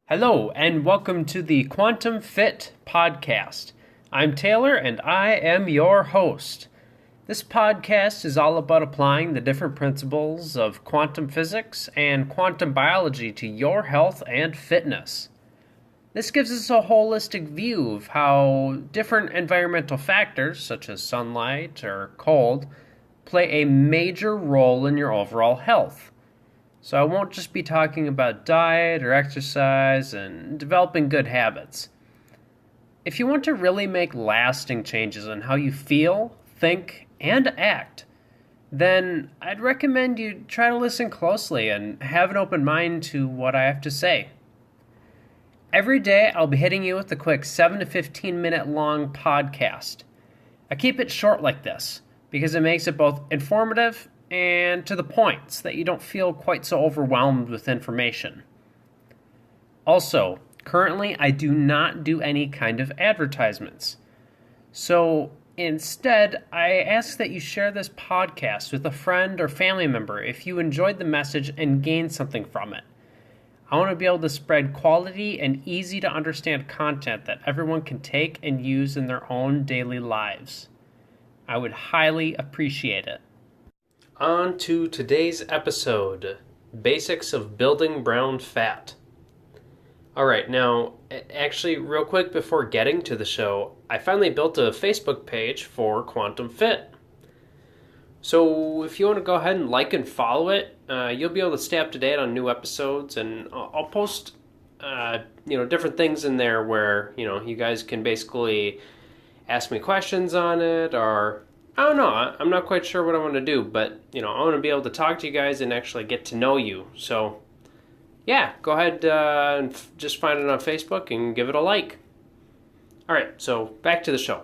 Hello, and welcome to the Quantum Fit Podcast. I'm Taylor, and I am your host. This podcast is all about applying the different principles of quantum physics and quantum biology to your health and fitness. This gives us a holistic view of how different environmental factors, such as sunlight or cold, play a major role in your overall health. So I won't just be talking about diet or exercise and developing good habits. If you want to really make lasting changes in how you feel, think, and act, then I'd recommend you try to listen closely and have an open mind to what I have to say. Every day I'll be hitting you with a quick 7 to 15 minute long podcast. I keep it short like this because it makes it both informative and to the point so that you don't feel quite so overwhelmed with information. Also, currently I do not do any kind of advertisements. So instead, I ask that you share this podcast with a friend or family member if you enjoyed the message and gained something from it. I want to be able to spread quality and easy to understand content that everyone can take and use in their own daily lives. I would highly appreciate it. On to today's episode, Basics of Building Brown Fat. Alright, now, actually, real quick before getting to the show, I finally built a Facebook page for Quantum Fit. So if you want to go ahead and like and follow it, you'll be able to stay up to date on new episodes, and I'll post different things in there where, you guys can basically ask me questions on it, or I don't know. I'm not quite sure what I want to do, but, I want to be able to talk to you guys and actually get to know you. So, yeah, go ahead and just find it on Facebook and give it a like. All right, so back to the show.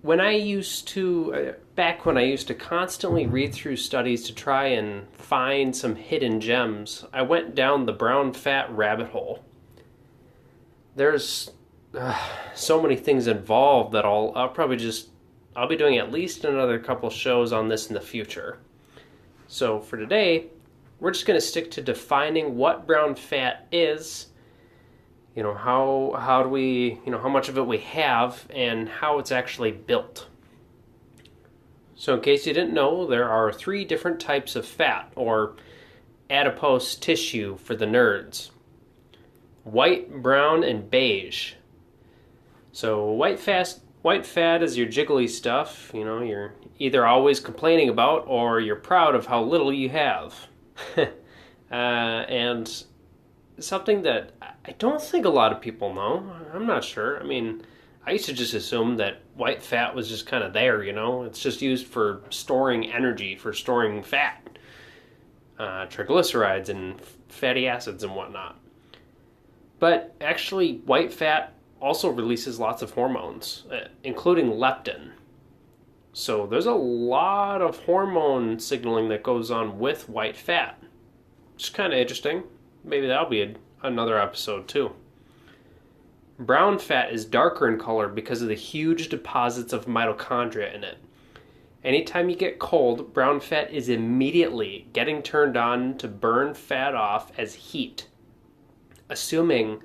Back when I used to constantly read through studies to try and find some hidden gems, I went down the brown fat rabbit hole. There's so many things involved that I'll be doing at least another couple shows on this in the future. So for today, we're just going to stick to defining what brown fat is, how do we, how much of it we have, and how it's actually built. So in case you didn't know, there are 3 different types of fat, or adipose tissue for the nerds. White, brown, and beige. So white fat is your jiggly stuff, you're either always complaining about or you're proud of how little you have. And something that I don't think a lot of people know, I'm not sure. I used to just assume that white fat was just kind of there, it's just used for storing energy, for storing fat, triglycerides and fatty acids and whatnot. But actually, white fat also releases lots of hormones, including leptin. So there's a lot of hormone signaling that goes on with white fat. It's kind of interesting. Maybe that'll be another episode too. Brown fat is darker in color because of the huge deposits of mitochondria in it. Anytime you get cold, brown fat is immediately getting turned on to burn fat off as heat. Assuming,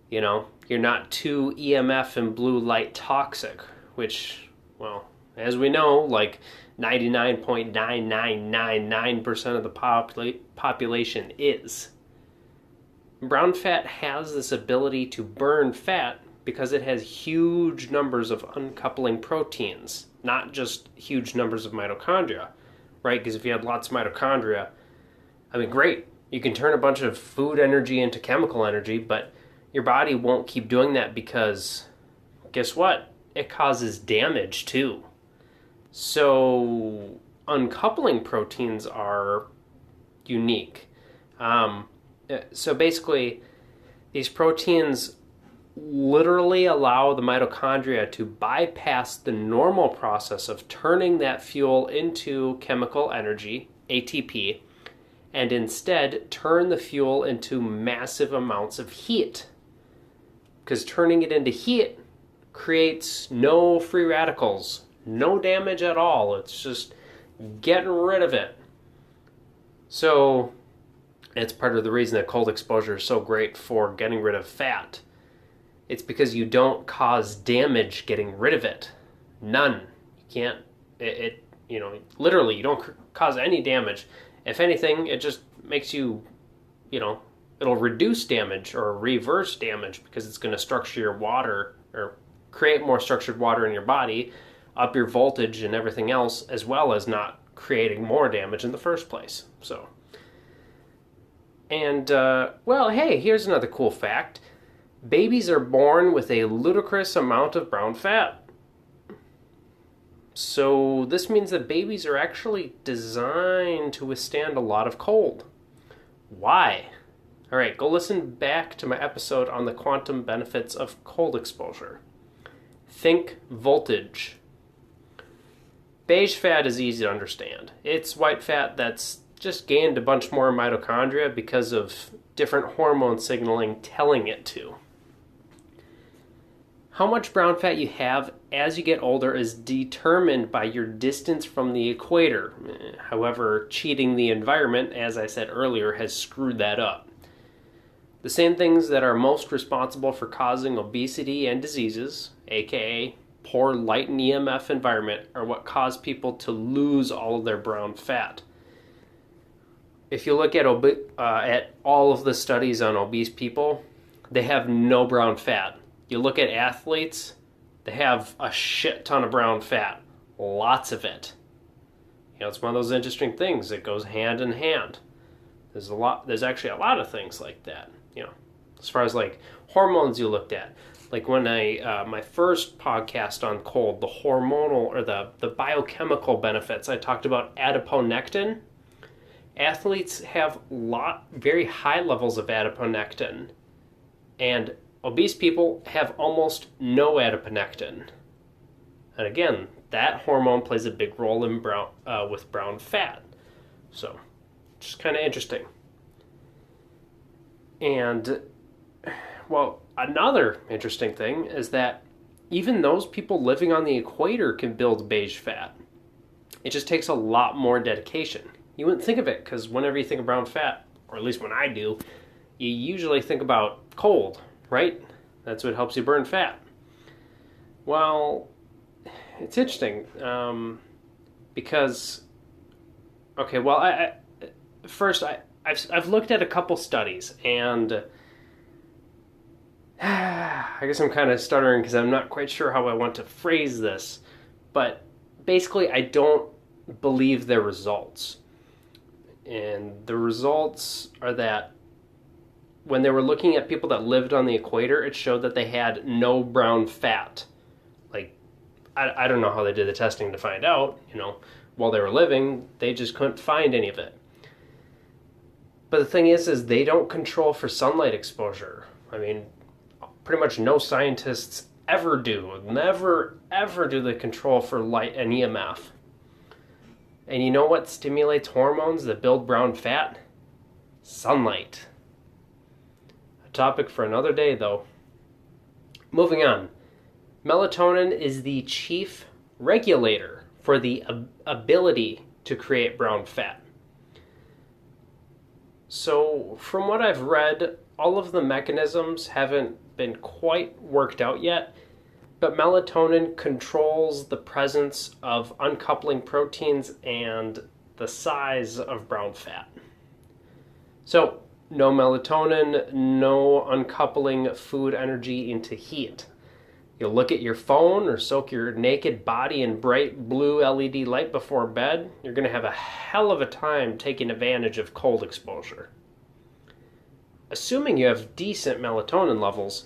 you're not too EMF and blue light toxic, which, well, as we know, like 99.9999% of the population is. Brown fat has this ability to burn fat because it has huge numbers of uncoupling proteins, not just huge numbers of mitochondria, right? Because if you had lots of mitochondria, great. You can turn a bunch of food energy into chemical energy, but your body won't keep doing that because, guess what? It causes damage too. So, uncoupling proteins are unique. So basically, these proteins literally allow the mitochondria to bypass the normal process of turning that fuel into chemical energy, ATP, and instead turn the fuel into massive amounts of heat. Because turning it into heat creates no free radicals, no damage at all. It's just getting rid of it. So It's part of the reason that cold exposure is so great for getting rid of fat. It's because you don't cause damage getting rid of it. None. You can't, literally, you don't cause any damage. If anything, it just makes you, it'll reduce damage or reverse damage because it's going to structure your water or create more structured water in your body, up your voltage and everything else, as well as not creating more damage in the first place. So, and, hey, here's another cool fact. Babies are born with a ludicrous amount of brown fat. So this means that babies are actually designed to withstand a lot of cold. Why? All right, go listen back to my episode on the quantum benefits of cold exposure. Think voltage. Beige fat is easy to understand. It's white fat that's just gained a bunch more mitochondria because of different hormone signaling telling it to. How much brown fat you have as you get older is determined by your distance from the equator. However, cheating the environment, as I said earlier, has screwed that up. The same things that are most responsible for causing obesity and diseases, aka poor light and EMF environment, are what cause people to lose all of their brown fat. If you look at all of the studies on obese people, they have no brown fat. You look at athletes, they have a shit ton of brown fat. Lots of it. It's one of those interesting things that goes hand in hand. There's actually a lot of things like that. As far as like hormones you looked at. Like when my first podcast on cold, the hormonal or the biochemical benefits, I talked about adiponectin. Athletes have very high levels of adiponectin. And obese people have almost no adiponectin. And again, that hormone plays a big role in with brown fat. So, just kind of interesting. And, another interesting thing is that even those people living on the equator can build beige fat. It just takes a lot more dedication. You wouldn't think of it because whenever you think of brown fat, or at least when I do, you usually think about cold, right? That's what helps you burn fat. Well, it's interesting because, I've looked at a couple studies, and I guess I'm kind of stuttering because I'm not quite sure how I want to phrase this, but basically I don't believe their results. And the results are that when they were looking at people that lived on the equator, it showed that they had no brown fat. Like, I don't know how they did the testing to find out, while they were living, they just couldn't find any of it. But the thing is they don't control for sunlight exposure. I mean, pretty much no scientists ever do. Never, ever do they control for light and EMF. And you know what stimulates hormones that build brown fat? Sunlight. A topic for another day, though. Moving on. Melatonin is the chief regulator for the ability to create brown fat. So, from what I've read, all of the mechanisms haven't been quite worked out yet, but melatonin controls the presence of uncoupling proteins and the size of brown fat. So, no melatonin, no uncoupling food energy into heat. You'll look at your phone or soak your naked body in bright blue LED light before bed, you're going to have a hell of a time taking advantage of cold exposure. Assuming you have decent melatonin levels,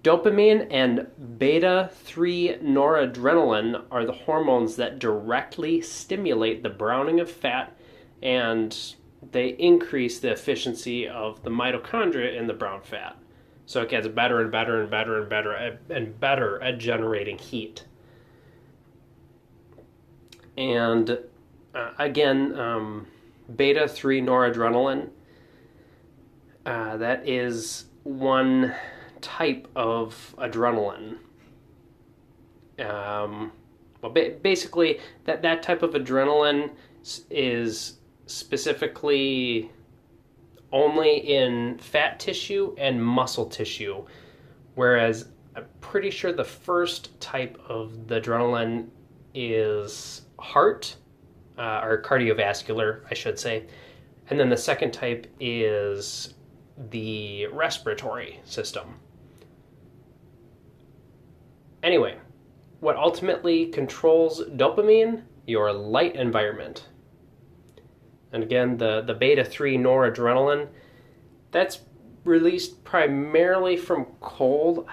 dopamine and beta-3 noradrenaline are the hormones that directly stimulate the browning of fat, and they increase the efficiency of the mitochondria in the brown fat. So it gets better and better and better and better and better at generating heat. And again, beta-3 noradrenaline, that is one type of adrenaline. Basically, that type of adrenaline is specifically only in fat tissue and muscle tissue, whereas I'm pretty sure the first type of the adrenaline is heart, or cardiovascular, I should say, and then the second type is the respiratory system. Anyway, what ultimately controls dopamine? Your light environment. And again, the beta-3 noradrenaline, that's released primarily from cold.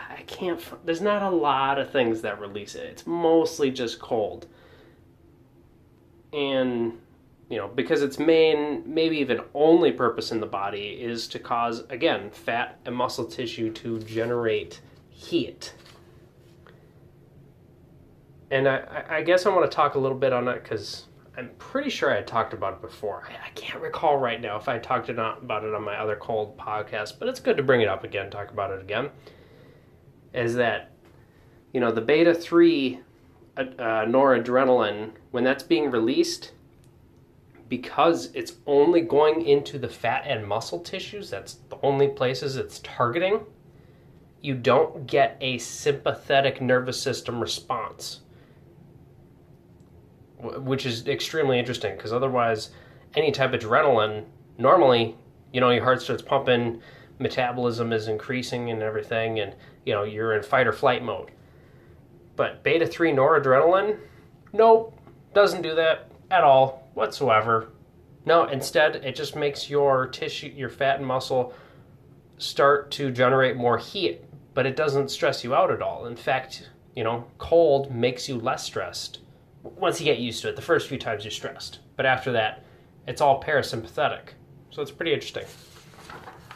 There's not a lot of things that release it. It's mostly just cold. And, because its main, maybe even only purpose in the body is to cause, again, fat and muscle tissue to generate heat. And I guess I want to talk a little bit on it because I'm pretty sure I had talked about it before. I can't recall right now if I talked about it on my other cold podcast, but it's good to bring it up again, talk about it again. Is that, the beta-3 noradrenaline, when that's being released, because it's only going into the fat and muscle tissues, that's the only places it's targeting, you don't get a sympathetic nervous system response. Which is extremely interesting, because otherwise, any type of adrenaline, normally, your heart starts pumping, metabolism is increasing and everything, and, you're in fight or flight mode. But beta-3 noradrenaline, nope, doesn't do that at all, whatsoever. No, instead, it just makes your tissue, your fat and muscle, start to generate more heat, but it doesn't stress you out at all. In fact, cold makes you less stressed. Once you get used to it, the first few times you're stressed. But after that, it's all parasympathetic. So it's pretty interesting.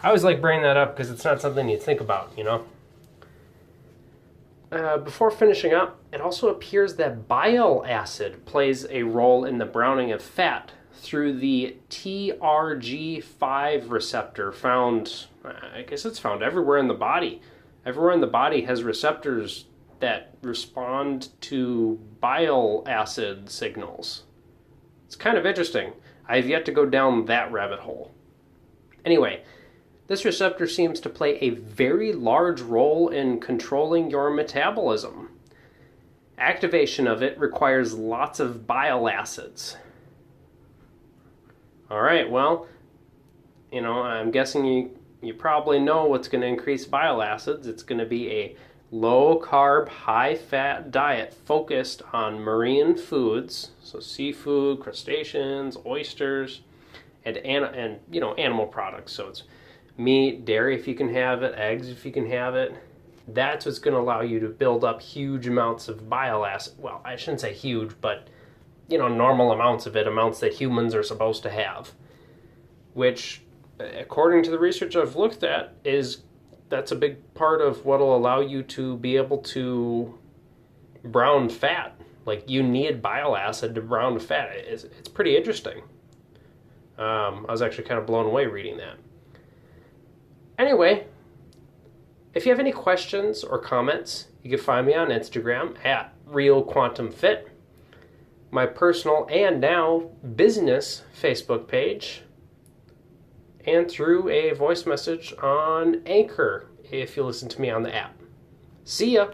I always like bringing that up because it's not something you think about, Before finishing up, it also appears that bile acid plays a role in the browning of fat through the TRG5 receptor found, I guess it's found everywhere in the body. Everywhere in the body has receptors that respond to bile acid signals. It's kind of interesting. I've yet to go down that rabbit hole. Anyway, this receptor seems to play a very large role in controlling your metabolism. Activation of it requires lots of bile acids. Alright, well, I'm guessing you probably know what's going to increase bile acids. It's going to be a low-carb, high-fat diet focused on marine foods, so seafood, crustaceans, oysters, and animal products. So it's meat, dairy if you can have it, eggs if you can have it. That's what's going to allow you to build up huge amounts of bile acid. Well, I shouldn't say huge, but normal amounts of it, amounts that humans are supposed to have, which, according to the research I've looked at, that's a big part of what will allow you to be able to brown fat. Like, you need bile acid to brown fat. It's pretty interesting. I was actually kind of blown away reading that. Anyway, if you have any questions or comments, you can find me on Instagram at RealQuantumFit, my personal and now business Facebook page, and through a voice message on Anchor if you listen to me on the app. See ya!